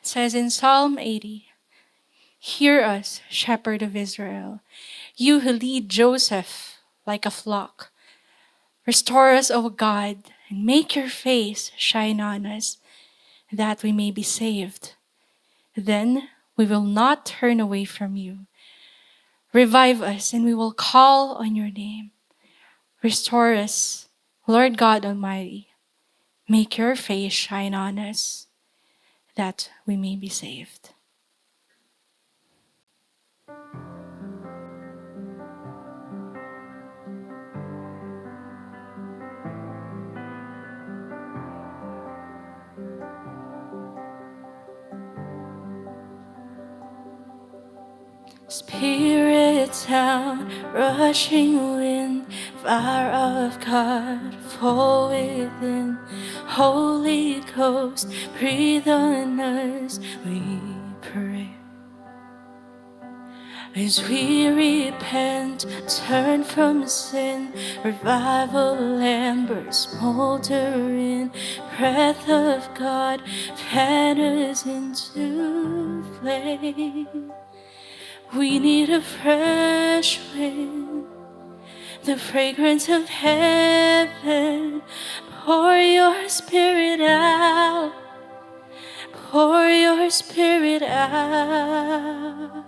It says in Psalm 80, "Hear us, shepherd of Israel, you who lead Joseph like a flock. Restore us, O God, and make your face shine on us, that we may be saved. Then we will not turn away from you. Revive us, and we will call on your name. Restore us, Lord God Almighty. Make your face shine on us, that we may be saved." Spirit sound, rushing wind, fire of God, fall within. Holy Ghost, breathe on us, we pray. As we repent, turn from sin, revival embers smoldering, breath of God, fan us into flame. We need a fresh wind, the fragrance of heaven. Pour your spirit out, pour your spirit out.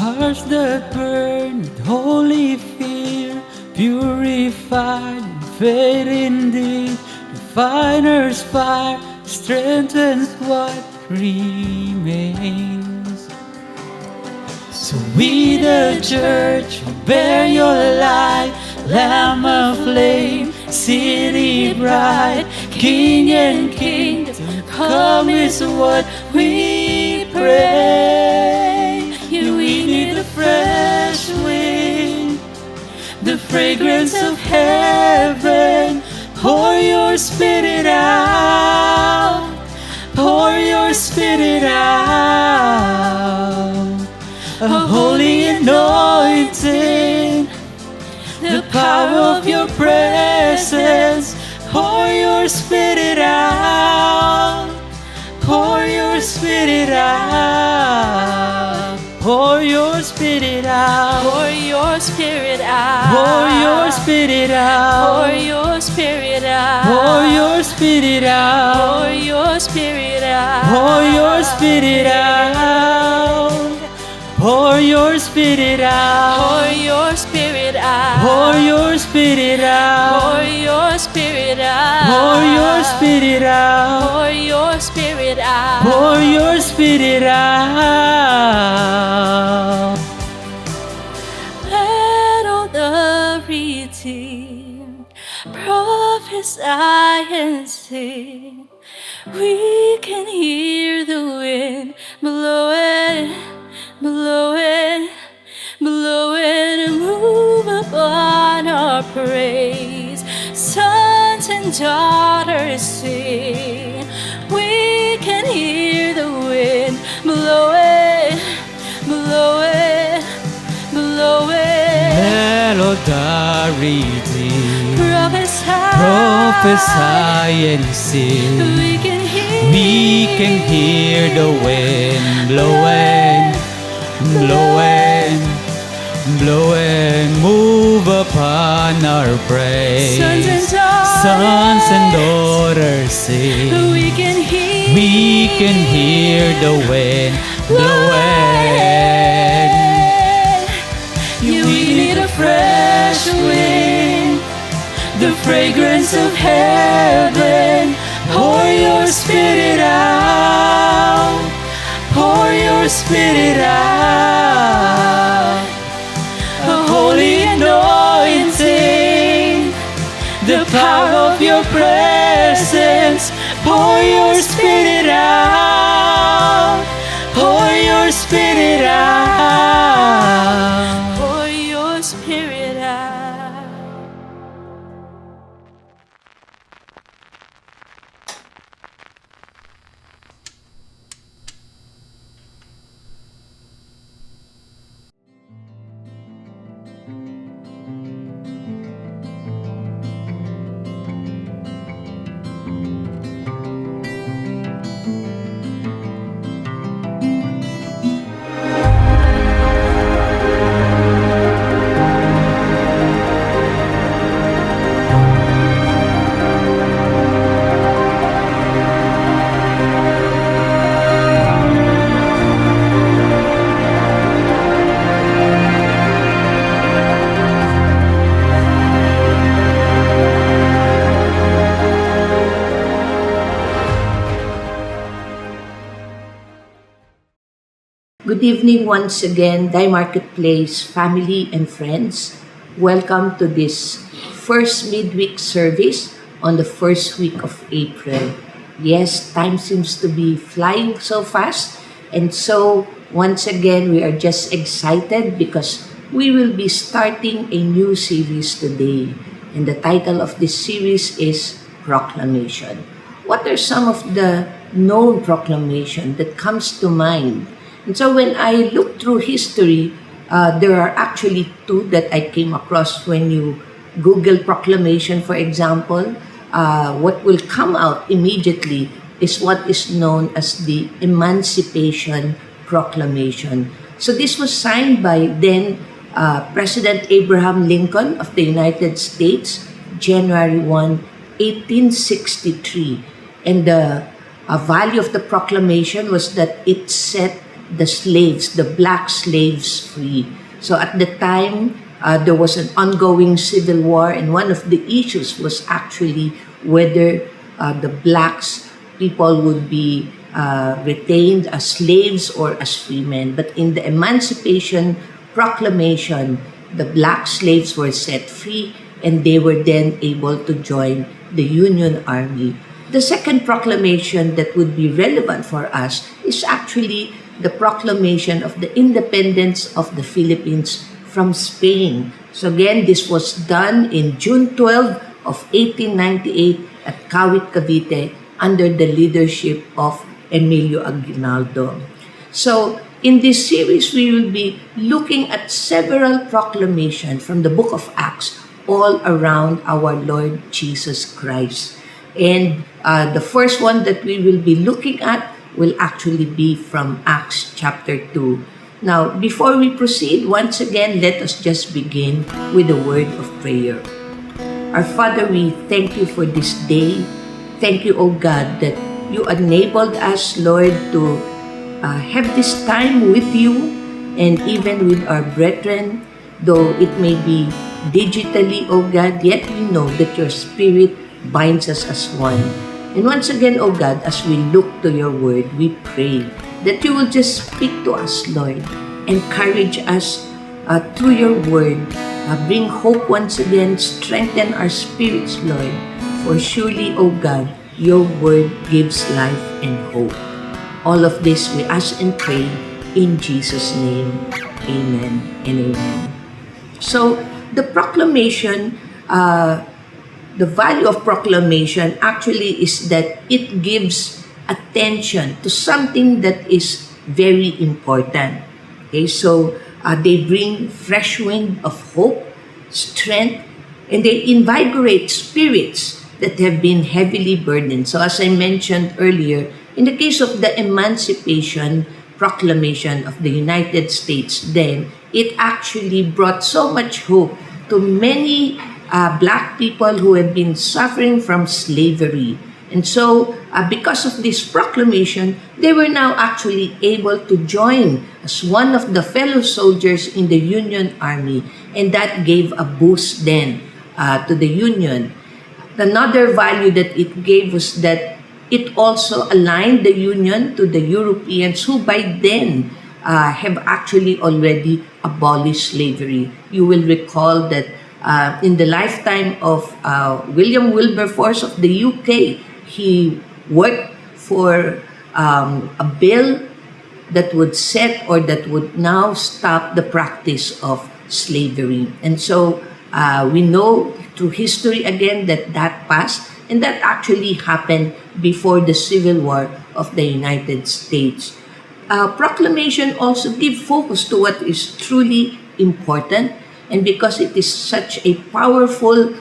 Hearts that burn with holy fear, purified and fading deep. The finer's fire strengthens what remains. So we, the church, will bear your light, Lamb of flame, city bright, King and kingdom come is what we pray. We need a fresh wind, the fragrance of heaven. Pour your spirit out, pour your spirit out. A holy anointing, the power of your presence. Pour your spirit out, pour your spirit out. Pour your spirit out, Pour your spirit out, pour your spirit out, pour your spirit out, pour your spirit out, pour your spirit out, pour your spirit out, pour your spirit out, pour your spirit out, pour your spirit out, pour your spirit out, pour your spirit out, pour your spirit out, pour your spirit out. Let all the redeemed prophesy and sing. We can hear the wind blowing, blowing, blowing, and move upon our praise. Sons and daughters sing. We can hear the wind blowing, blowing, blowing. Melody redeemed, Prophesy, prophesy and sing. we can We can hear the wind blowing, blowing, blowing, move upon our praise. Sons and daughters sing. we can hear, We can hear the wind blowing. We need a fresh wind, the fragrance of heaven. Pour your spirit out, pour your spirit out. A holy anointing, the power of your presence. Pour your spirit out, pour your spirit out, pour your spirit out. Good evening once again, Dye Marketplace family and friends. Welcome to this first midweek service on the first week of April. Yes, time seems to be flying so fast, and so once again we are just excited because we will be starting a new series today. And the title of this series is Proclamation. What are some of the known proclamation that comes to mind? And so when I look through history, there are actually two that I came across when you Google proclamation, for example. What will come out immediately is what is known as the Emancipation Proclamation. So this was signed by then President Abraham Lincoln of the United States, January 1, 1863. And the value of the proclamation was that it set the slaves, the black slaves, free. So at the time, there was an ongoing civil war, and one of the issues was actually whether the blacks people would be retained as slaves or as free men. But in the Emancipation Proclamation, the black slaves were set free, and they were then able to join the Union Army. The second proclamation that would be relevant for us is actually the proclamation of the independence of the Philippines from Spain. So again, this was done in June 12 of 1898 at Kawit, Cavite under the leadership of Emilio Aguinaldo. So in this series, we will be looking at several proclamations from the book of Acts all around our Lord Jesus Christ. And the first one that we will be looking at will actually be from Acts chapter 2. Now, before we proceed, once again, let us just begin with a word of prayer. Our Father, we thank you for this day. Thank you, O God, that you enabled us, Lord, to have this time with you and even with our brethren, though it may be digitally, O God, yet we know that your Spirit binds us as one. And once again, O God, as we look to your word, we pray that you will just speak to us, Lord, encourage us through your word, bring hope once again, strengthen our spirits, Lord, for surely, O God, your word gives life and hope. All of this we ask and pray in Jesus' name. Amen and amen. So, the proclamation, the value of proclamation actually is that it gives attention to something that is very important. Okay, so they bring fresh wind of hope, strength, and they invigorate spirits that have been heavily burdened. So as I mentioned earlier, in the case of the Emancipation Proclamation of the United States, then it actually brought so much hope to many black people who have been suffering from slavery. And so, because of this proclamation, they were now actually able to join as one of the fellow soldiers in the Union Army, and that gave a boost then to the Union. Another value that it gave was that it also aligned the Union to the Europeans who by then have actually already abolished slavery. You will recall that in the lifetime of William Wilberforce of the UK, he worked for a bill that would set or that would now stop the practice of slavery. And so we know through history again that that passed, and that actually happened before the Civil War of the United States. Proclamation also give focus to what is truly important, and because it is such a powerful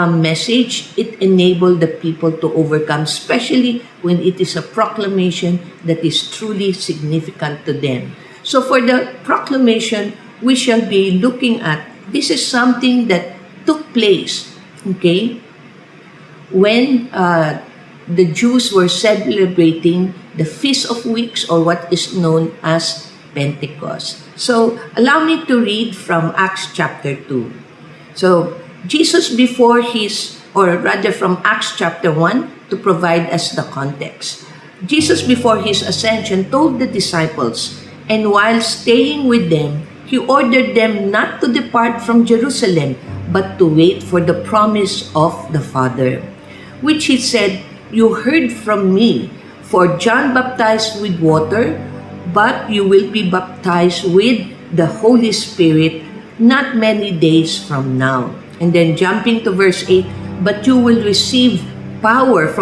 message, it enabled the people to overcome, especially when it is a proclamation that is truly significant to them. So for the proclamation, we shall be looking at, this is something that took place, okay, when the Jews were celebrating the Feast of Weeks, or what is known as Pentecost. So allow me to read from Acts chapter 2. So Jesus before his, or rather from Acts chapter 1 to provide us the context. Jesus before his ascension told the disciples And while staying with them, he ordered them not to depart from Jerusalem, but to wait for the promise of the Father, which he said, "You heard from me, for John baptized with water, but you will be baptized with the Holy Spirit not many days from now." And then jumping to verse 8, "But you will receive power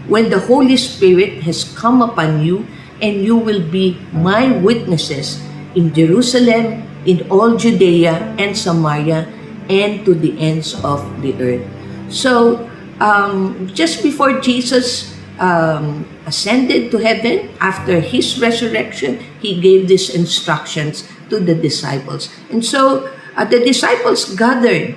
when the Holy Spirit has come upon you, and you will be my witnesses in Jerusalem, in all Judea and Samaria, and to the ends of the earth." So, just before Jesus ascended to heaven, after his resurrection, he gave these instructions to the disciples. And so, the disciples gathered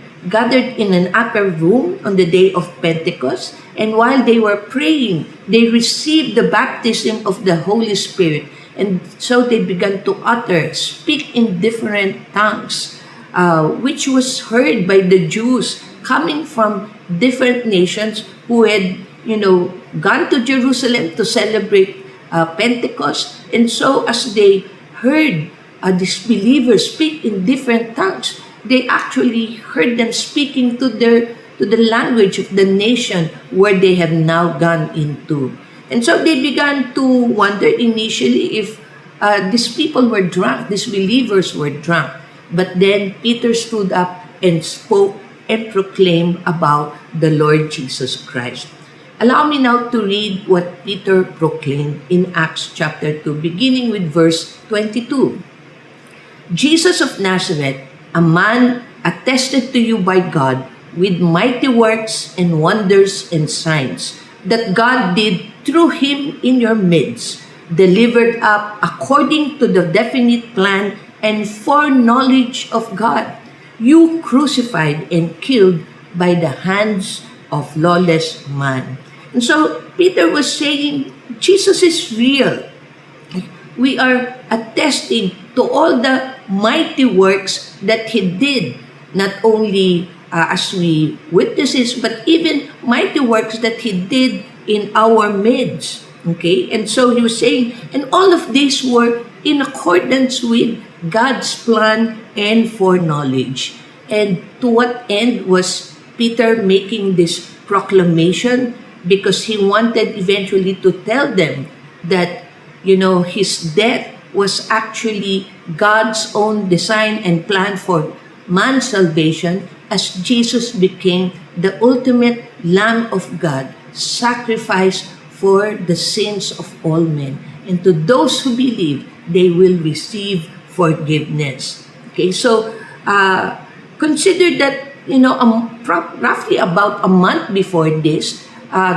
in an upper room on the day of Pentecost, and while they were praying, they received the baptism of the Holy Spirit. And so they began to speak in different tongues, which was heard by the Jews coming from different nations who had, gone to Jerusalem to celebrate Pentecost. And so as they heard these believers speak in different tongues, they actually heard them speaking to the language of the nation where they have now gone into. And so they began to wonder initially if these people were drunk, these believers were drunk. But then Peter stood up and spoke and proclaimed about the Lord Jesus Christ. Allow me now to read what Peter proclaimed in Acts chapter 2, beginning with verse 22. "Jesus of Nazareth, a man attested to you by God with mighty works and wonders and signs, that God did through him in your midst, delivered up according to the definite plan and foreknowledge of God, you crucified and killed by the hands of lawless man." And so Peter was saying, Jesus is real. We are attesting to all the mighty works that he did, not only as we witnesses, but even mighty works that he did in our midst. Okay? And so he was saying, and all of these were in accordance with God's plan and foreknowledge. And to what end was Peter making this proclamation? Because he wanted eventually to tell them that, his death was actually God's own design and plan for man's salvation, as Jesus became the ultimate Lamb of God, sacrificed for the sins of all men. And to those who believe, they will receive forgiveness. Okay, so consider that, roughly about a month before this,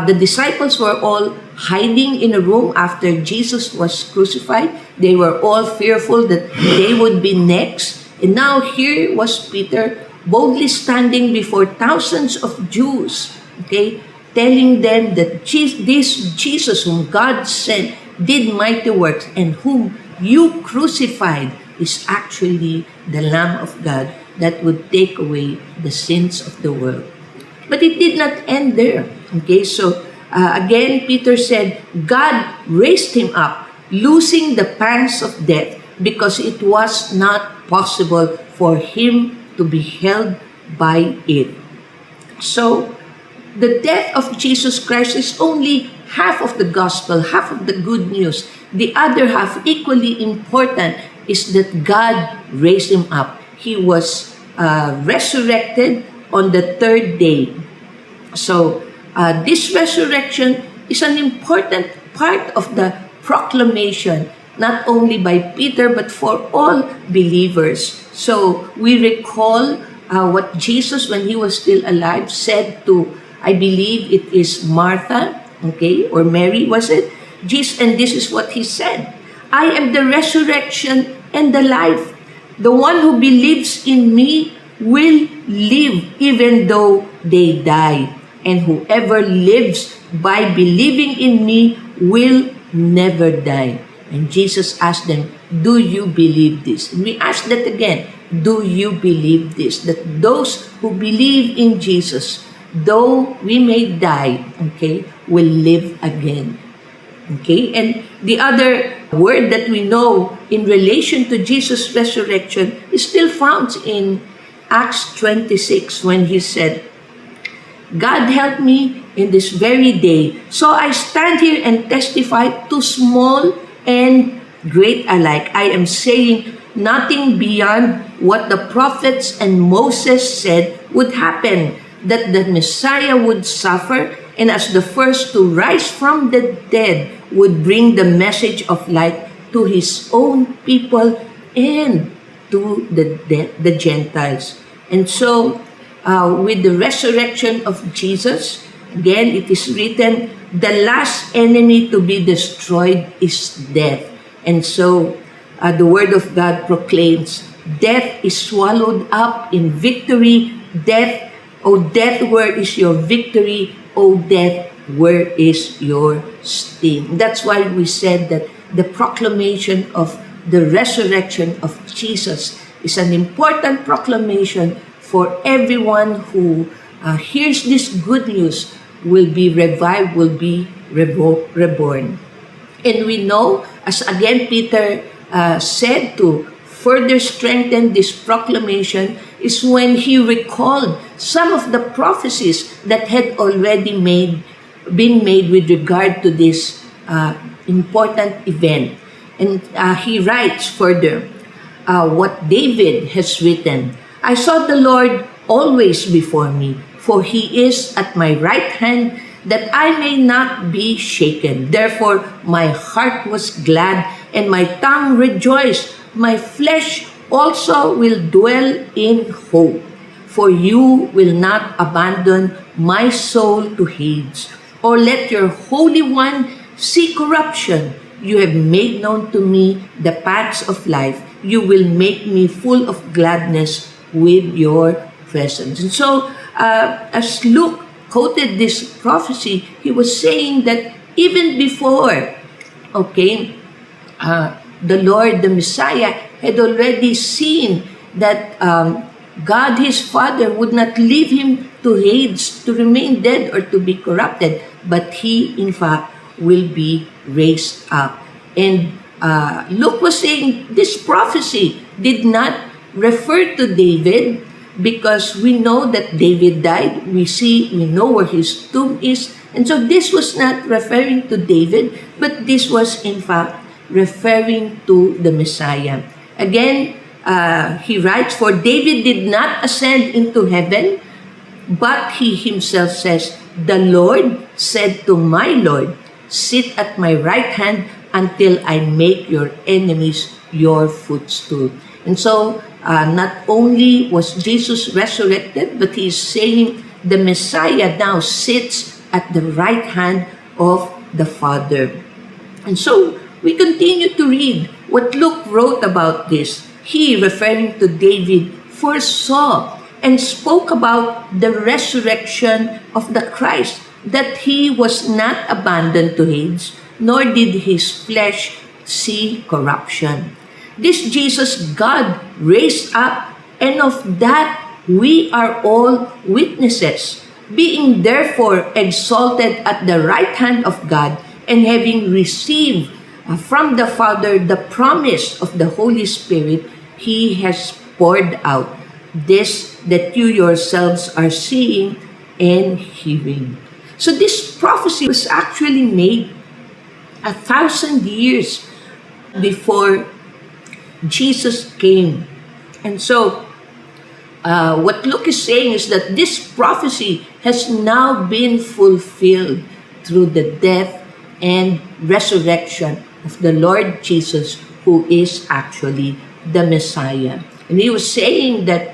the disciples were all hiding in a room after Jesus was crucified. They were all fearful that they would be next. And now here was Peter boldly standing before thousands of Jews, okay, telling them that this Jesus whom God sent did mighty works, and whom you crucified is actually the Lamb of God that would take away the sins of the world. But it did not end there. Okay, so again, Peter said, God raised him up, losing the pangs of death, because it was not possible for him to be held by it. So, the death of Jesus Christ is only half of the gospel, half of the good news. The other half, equally important, is that God raised him up. He was resurrected on the third day. So, this resurrection is an important part of the proclamation, not only by Peter, but for all believers. So, we recall what Jesus, when he was still alive, said to, I believe it is Martha, okay, or Mary, was it? Jesus, and this is what he said, I am the resurrection and the life. The one who believes in me will live even though they die. And whoever lives by believing in me will never die. And Jesus asked them, do you believe this? And we ask that again, do you believe this? That those who believe in Jesus, though we may die, okay, will live again. Okay, and the other word that we know in relation to Jesus' resurrection is still found in Acts 26 when he said, God help me in this very day. So I stand here and testify to small and great alike. I am saying nothing beyond what the prophets and Moses said would happen, that the Messiah would suffer and as the first to rise from the dead would bring the message of light to his own people and to the Gentiles. And so, with the resurrection of Jesus, again, it is written, the last enemy to be destroyed is death. And so, the Word of God proclaims, death is swallowed up in victory. Death, O death, where is your victory? O death, where is your sting? That's why we said that the proclamation of the resurrection of Jesus is an important proclamation for everyone who hears this good news, will be revived, will be reborn. And we know, as again Peter said, to further strengthen this proclamation is when he recalled some of the prophecies that had already been made with regard to this important event. And he writes further what David has written. I saw the Lord always before me, for he is at my right hand, that I may not be shaken. Therefore my heart was glad, and my tongue rejoiced. My flesh also will dwell in hope. For you will not abandon my soul to Hades, or let your Holy One see corruption. You have made known to me the paths of life. You will make me full of gladness with your presence. And so, as Luke quoted this prophecy, he was saying that even before, the Lord, the Messiah, had already seen that God, his Father, would not leave him to Hades, to remain dead or to be corrupted, but he, in fact, will be raised up. And Luke was saying this prophecy did not refer to David, because we know that David died. We know where his tomb is. And so this was not referring to David, but this was in fact referring to the Messiah. Again, he writes, for David did not ascend into heaven, but he himself says, the Lord said to my Lord, sit at my right hand until I make your enemies your footstool. And so, not only was Jesus resurrected, but he is saying the Messiah now sits at the right hand of the Father. And so, we continue to read what Luke wrote about this. He, referring to David, foresaw and spoke about the resurrection of the Christ, that he was not abandoned to Hades, nor did his flesh see corruption. This Jesus God raised up, and of that we are all witnesses, being therefore exalted at the right hand of God, and having received from the Father the promise of the Holy Spirit, he has poured out this that you yourselves are seeing and hearing. So this prophecy was actually made 1,000 years before Jesus came. And so, what Luke is saying is that this prophecy has now been fulfilled through the death and resurrection of the Lord Jesus, who is actually the Messiah. And he was saying that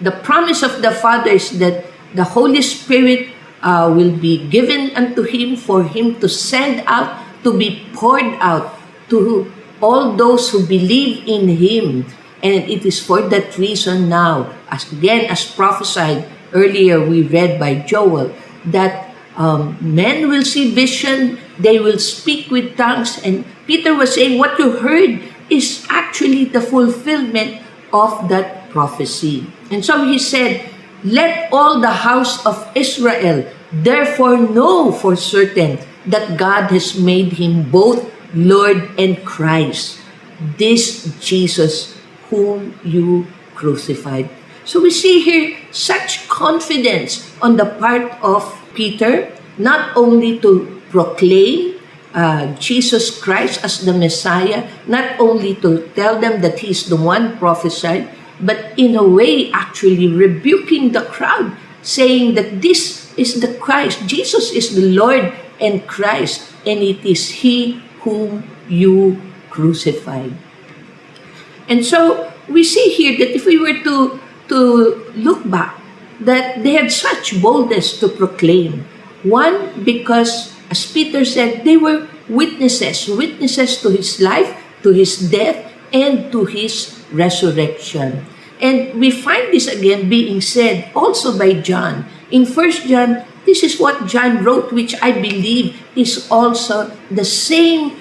the promise of the Father is that the Holy Spirit will be given unto him, for him to send out, to be poured out to all those who believe in him. And it is for that reason now, as prophesied earlier, we read by Joel, that men will see vision, they will speak with tongues. And Peter was saying what you heard is actually the fulfillment of that prophecy. And so he said, let all the house of Israel therefore know for certain that God has made him both Lord and Christ. This Jesus whom you crucified. So we see here such confidence on the part of Peter, not only to proclaim Jesus Christ as the Messiah, not only to tell them that he's the one prophesied, but in a way actually rebuking the crowd, saying that this is the Christ, Jesus is the Lord and Christ, and it is he whom you crucified. And so we see here that if we were to look back, that they had such boldness to proclaim. One, because, as Peter said, they were witnesses to his life, to his death, and to his resurrection. And we find this again being said also by John. In 1 John, this is what John wrote, which I believe is also the same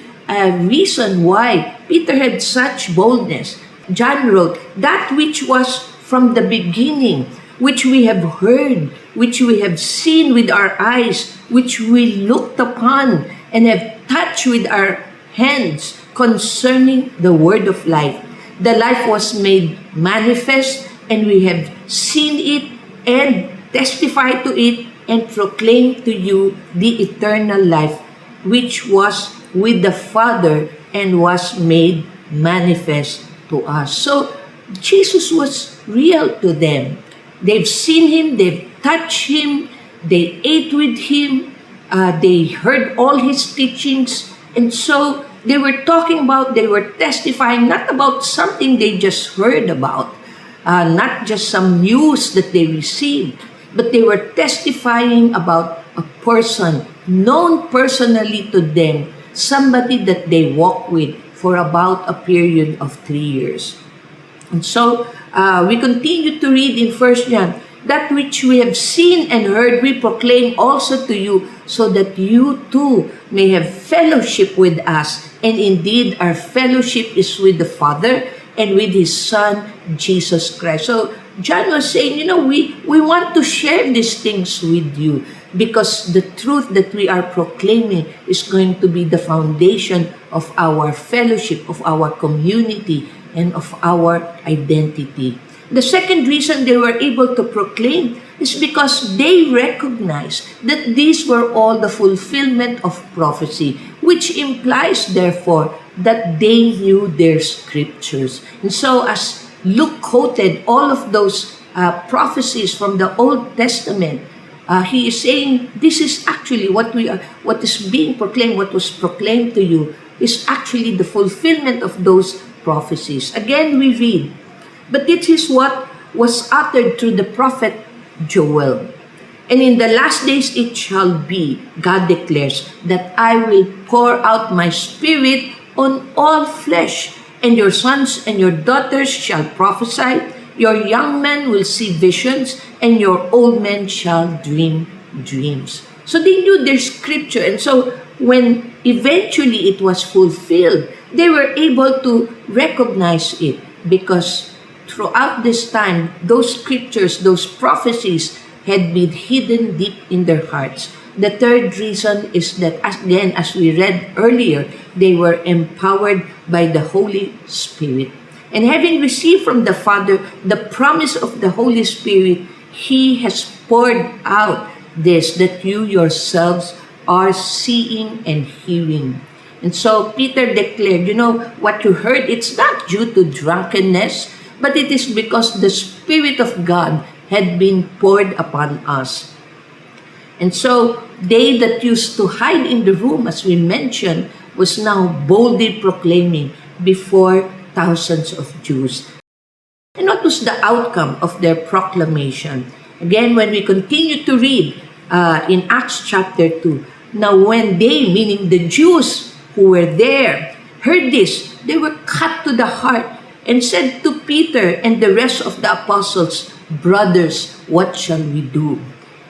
reason why Peter had such boldness. John wrote, "That which was from the beginning, which we have heard, which we have seen with our eyes, which we looked upon and have touched with our hands concerning the word of life. The life was made manifest, and we have seen it and testified to it and proclaimed to you the eternal life, which was with the Father and was made manifest to us." So Jesus was real to them. They've seen him, they've touched him, they ate with him, they heard all his teachings, and so they were talking about, they were testifying not about something they just heard about, not just some news that they received, but they were testifying about a person known personally to them, somebody that they walked with for about a period of 3 years. And so we continue to read in 1 John, "That which we have seen and heard we proclaim also to you, so that you too may have fellowship with us. And indeed our fellowship is with the Father and with His Son, Jesus Christ." So John was saying, we want to share these things with you, because the truth that we are proclaiming is going to be the foundation of our fellowship, of our community, and of our identity. The second reason they were able to proclaim is because they recognized that these were all the fulfillment of prophecy, which implies, therefore, that they knew their scriptures. And so, as Luke quoted all of those prophecies from the Old Testament, he is saying this is actually what is being proclaimed, what was proclaimed to you is actually the fulfillment of those prophecies. Again, we read, "But this is what was uttered through the prophet Joel. And in the last days it shall be, God declares, that I will pour out my spirit on all flesh, and your sons and your daughters shall prophesy, your young men will see visions, and your old men shall dream dreams." So they knew their scripture, and so when eventually it was fulfilled, they were able to recognize it, because throughout this time, those scriptures, those prophecies had been hidden deep in their hearts. The third reason is that, again, as we read earlier, they were empowered by the Holy Spirit. And having received from the Father the promise of the Holy Spirit, He has poured out this that you yourselves are seeing and hearing. And so Peter declared, what you heard, it's not due to drunkenness, but it is because the Spirit of God had been poured upon us. And so they that used to hide in the room, as we mentioned, was now boldly proclaiming before thousands of Jews. And what was the outcome of their proclamation? Again, when we continue to read in Acts chapter 2, "Now when they," meaning the Jews who were there, heard this, they were cut to the heart and said to Peter and the rest of the apostles, "Brothers, what shall we do?"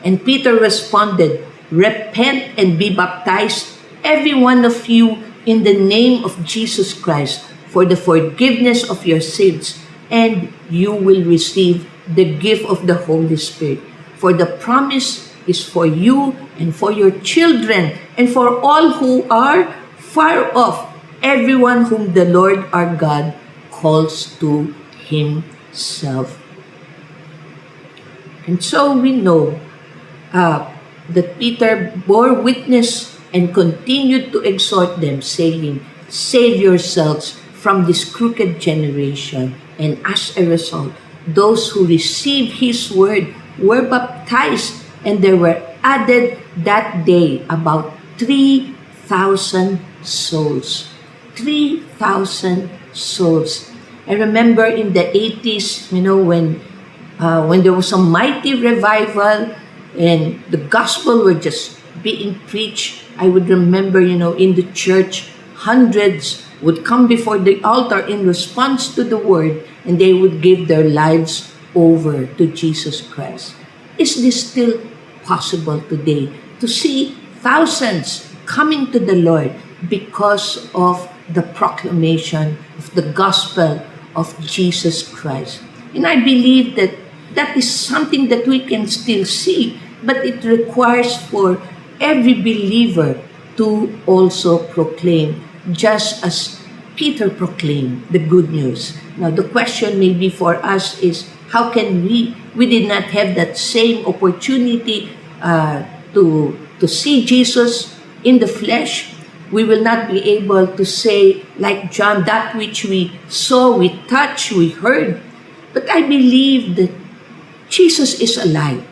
And Peter responded, "Repent and be baptized, every one of you, in the name of Jesus Christ, for the forgiveness of your sins, and you will receive the gift of the Holy Spirit. For the promise is for you and for your children and for all who are far off, everyone whom the Lord our God calls to Himself. And so we know that Peter bore witness and continued to exhort them, saying, "Save yourselves from this crooked generation." And as a result, those who received His word were baptized, and there were added that day about 3,000 souls. 3,000 souls. I remember in the 80s, when there was a mighty revival and the gospel were just being preached, I would remember, in the church, hundreds would come before the altar in response to the word, and they would give their lives over to Jesus Christ. Is this still possible today to see thousands coming to the Lord because of the proclamation of the gospel of Jesus Christ? And I believe that that is something that we can still see, but it requires for every believer to also proclaim, just as Peter proclaimed the good news. Now, the question maybe for us is, how can we did not have that same opportunity to see Jesus in the flesh. We will not be able to say, like John, that which we saw, we touched, we heard. But I believe that Jesus is alive.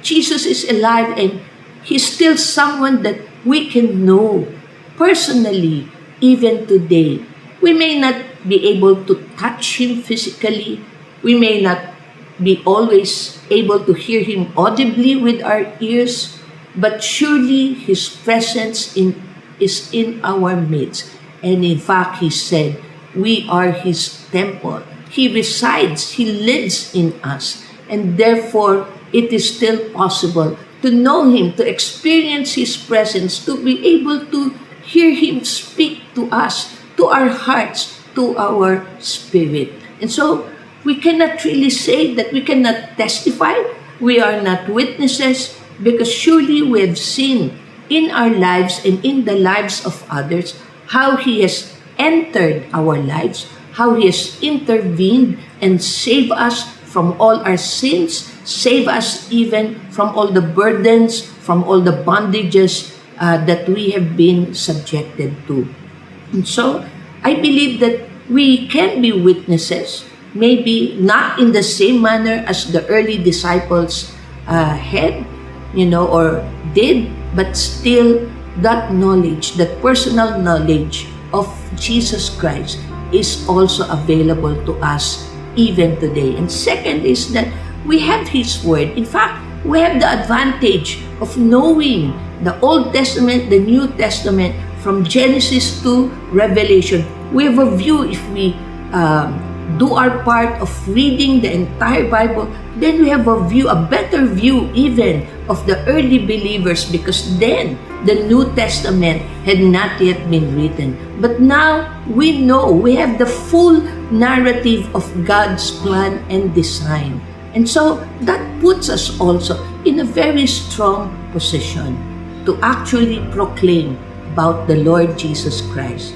Jesus is alive, and He's still someone that we can know personally even today. We may not be able to touch Him physically. We may not be always able to hear Him audibly with our ears, but surely His presence is in our midst. And in fact, He said, we are His temple. He resides, He lives in us. And therefore, it is still possible to know Him, to experience His presence, to be able to hear Him speak to us, to our hearts, to our spirit. And so, we cannot really say that we cannot testify, we are not witnesses, because surely we have seen in our lives and in the lives of others how He has entered our lives, how He has intervened and saved us from all our sins, save us even from all the burdens, from all the bondages that we have been subjected to. And so, I believe that we can be witnesses, maybe not in the same manner as the early disciples had, or did, but still that knowledge, that personal knowledge of Jesus Christ is also available to us even today. And second is that we have His Word. In fact, we have the advantage of knowing the Old Testament, the New Testament, from Genesis to Revelation. We have a view. If we do our part of reading the entire Bible, then we have a view, a better view even of the early believers, because then the New Testament had not yet been written. But now we know, we have the full narrative of God's plan and design. And so that puts us also in a very strong position to actually proclaim about the Lord Jesus Christ.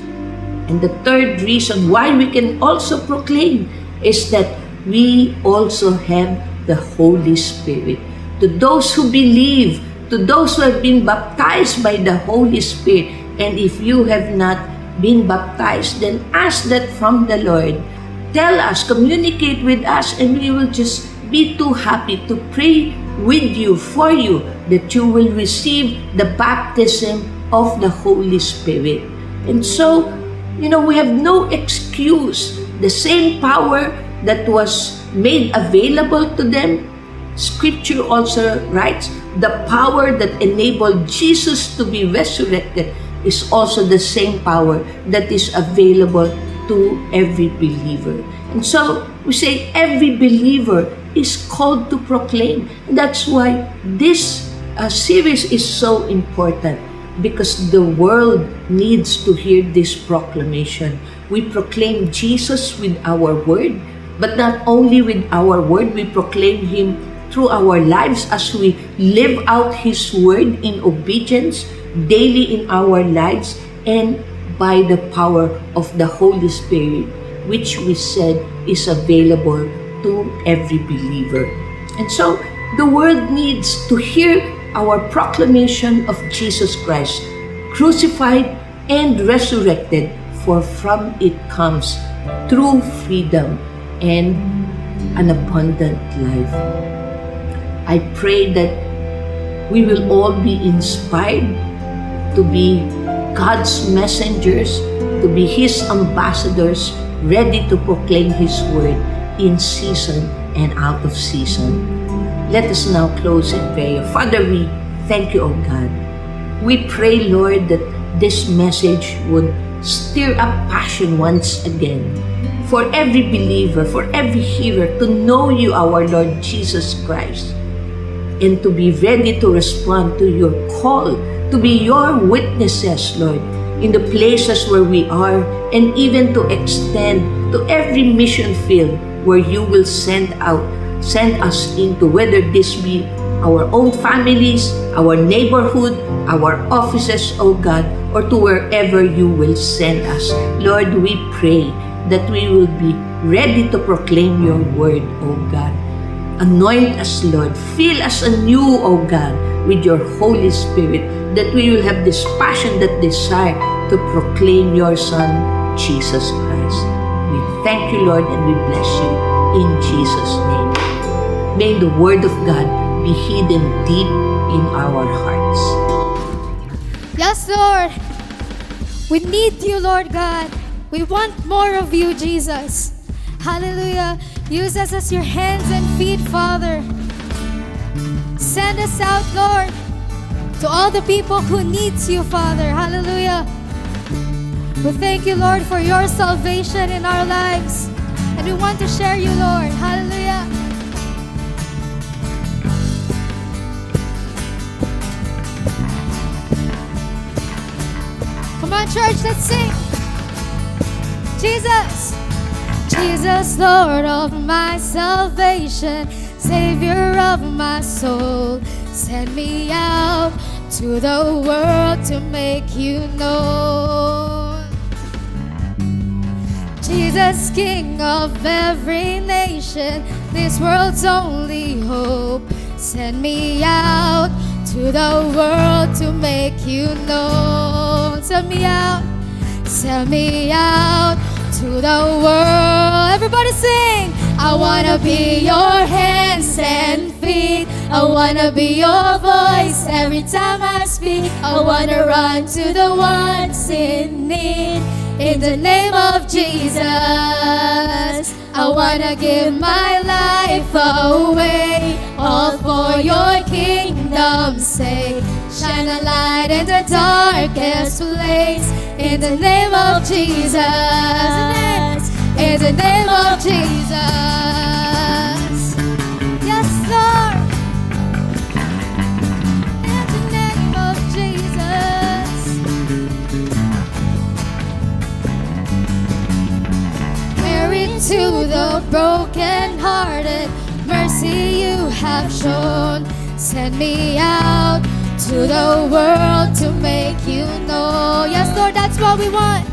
And the third reason why we can also proclaim is that we also have the Holy Spirit. To those who believe, to those who have been baptized by the Holy Spirit, and if you have not been baptized, then ask that from the Lord. Tell us, communicate with us, and we will just be too happy to pray with you, for you, that you will receive the baptism of the Holy Spirit. And so, we have no excuse. The same power that was made available to them, Scripture also writes, the power that enabled Jesus to be resurrected is also the same power that is available to every believer. And so, we say every believer is called to proclaim. And that's why this series is so important, because the world needs to hear this proclamation. We proclaim Jesus with our word, but not only with our word, we proclaim Him through our lives as we live out His Word in obedience daily in our lives, and by the power of the Holy Spirit, which we said is available to every believer. And so, the world needs to hear our proclamation of Jesus Christ, crucified and resurrected, for from it comes true freedom and an abundant life. I pray that we will all be inspired to be God's messengers, to be His ambassadors, ready to proclaim His word in season and out of season. Let us now close in prayer. Father, we thank you, O God. We pray, Lord, that this message would stir up passion once again for every believer, for every hearer, to know you, our Lord Jesus Christ, and to be ready to respond to your call, to be your witnesses, Lord, in the places where we are, and even to extend to every mission field where you will send us into, whether this be our own families, our neighborhood, our offices, O God, or to wherever you will send us. Lord, we pray that we will be ready to proclaim your word, O God. Anoint us, Lord. Fill us anew, O God, with your Holy Spirit, that we will have this passion, that desire to proclaim your Son, Jesus Christ. We thank you, Lord, and we bless you in Jesus' name. May the word of God be hidden deep in our hearts. Yes, Lord. We need you, Lord God. We want more of you, Jesus. Hallelujah. Use us as your hands and feet, Father. Send us out, Lord, to all the people who needs you, Father. Hallelujah. We thank you, Lord, for your salvation in our lives. And we want to share you, Lord. Hallelujah. Come on, church, let's sing. Jesus. Jesus, Lord of my salvation, Savior of my soul, send me out to the world to make you known. Jesus, King of every nation, this world's only hope, send me out to the world to make you known. Send me out to the world. Everybody sing. I wanna be your hands and feet. I wanna be your voice every time I speak. I wanna run to the ones in need. In the name of Jesus, I wanna give my life away, all for your kingdom's sake. Shine a light in the darkest place. In the name of Jesus, in the name of Jesus. Yes, Lord. In the name of Jesus. Married to the broken-hearted, mercy you have shown. Send me out to the world to make you know. Yes, Lord, that's what we want.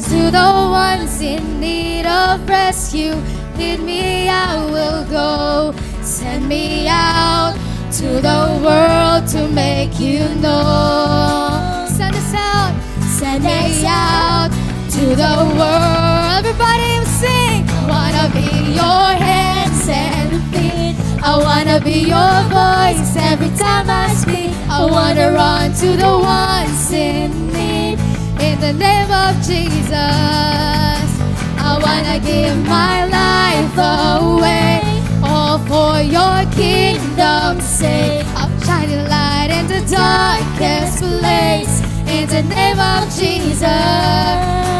To the ones in need of rescue, lead me, I will go. Send me out to the world to make you know. Send us out, send me out to the world. Everybody sing. I wanna be your hands and feet. I wanna be your voice every time I speak. I wanna run to the ones in need. In the name of Jesus, I wanna give my life away, all for your kingdom's sake. I'm shining light in the darkest place. In the name of Jesus,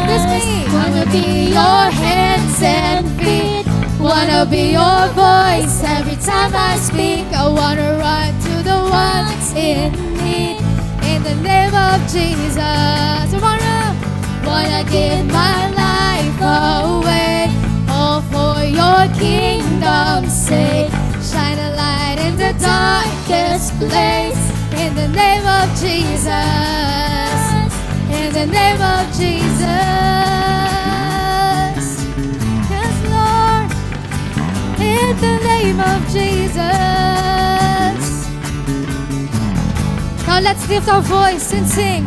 it's me. Wanna be your hands and feet. Wanna be your voice every time I speak. I wanna run to the ones in need. In the name of Jesus, I wanna give my life away, all for your kingdom's sake. darkest place. In the name of Jesus. In the name of Jesus. Yes, Lord. In the name of Jesus. Now let's lift our voice and sing.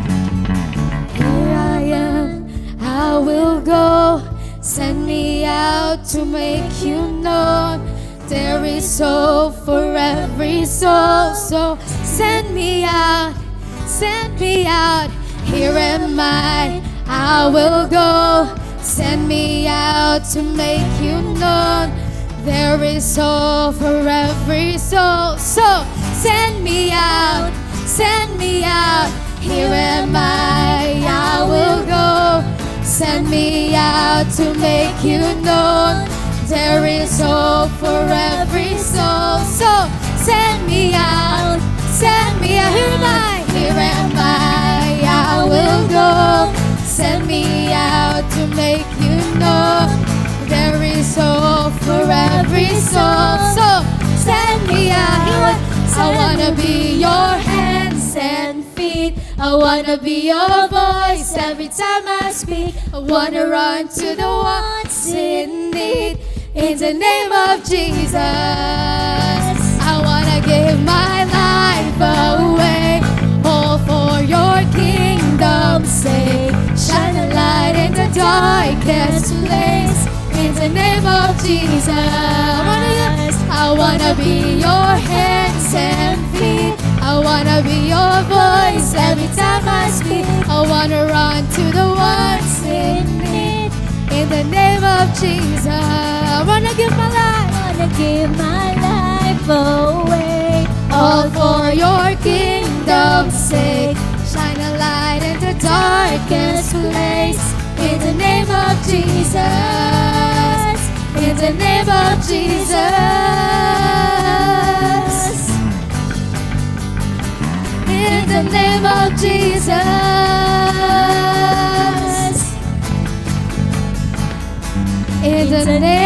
Here I am, I will go. Send me out to make you known. There is hope for every soul. So send me out, send me out. Here am I will go. Send me out to make you known. There is hope for every soul. So send me out, send me out. Here am I will go. Send me out to make you known. There is hope for every soul. So send me out, send me out. Here am I will go. Send me out to make you know. There is hope for every soul. So send me out. I wanna be your hands and feet. I wanna be your voice every time I speak. I wanna run to the ones in need. In the name of Jesus, I wanna give my life away, all for your kingdom's sake. Shine a light in the darkest place. In the name of Jesus, I wanna be your hands and feet. I wanna be your voice every time I speak. I wanna run to the ones in need. In the name of Jesus, I wanna give my life. Away, all for your kingdom's sake. Shine a light in the darkest place. In the name of Jesus. In the name of Jesus. In the name of Jesus. In the name